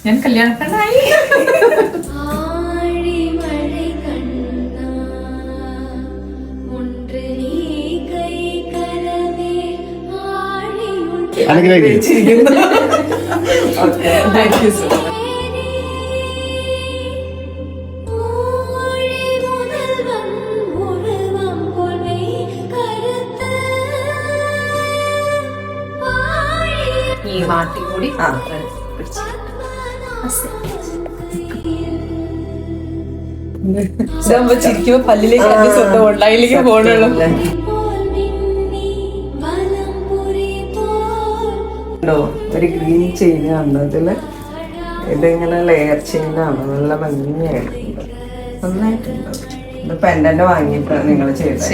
ഞാൻ കല്യാണപ്പെണ്ണായി. ഈ മാട്ടി കൂടി ചിരിക്കുമ്പോ പല്ലിലേക്ക് സ്വന്തം ഓൺലൈനിലേക്ക് പോകണുള്ളൂ. ഒരു ഗ്രീൻ ചെയിൻ കണ്ടതില് ഇതിങ്ങനെ ലെയർ ചെയിനാണ്, നല്ല ഭംഗിയായിട്ടുണ്ട്, നന്നായിട്ടുണ്ട്. ഇത് പെൻഡന്റ് വാങ്ങിയിട്ടാണ് നിങ്ങൾ ചെയ്തത്.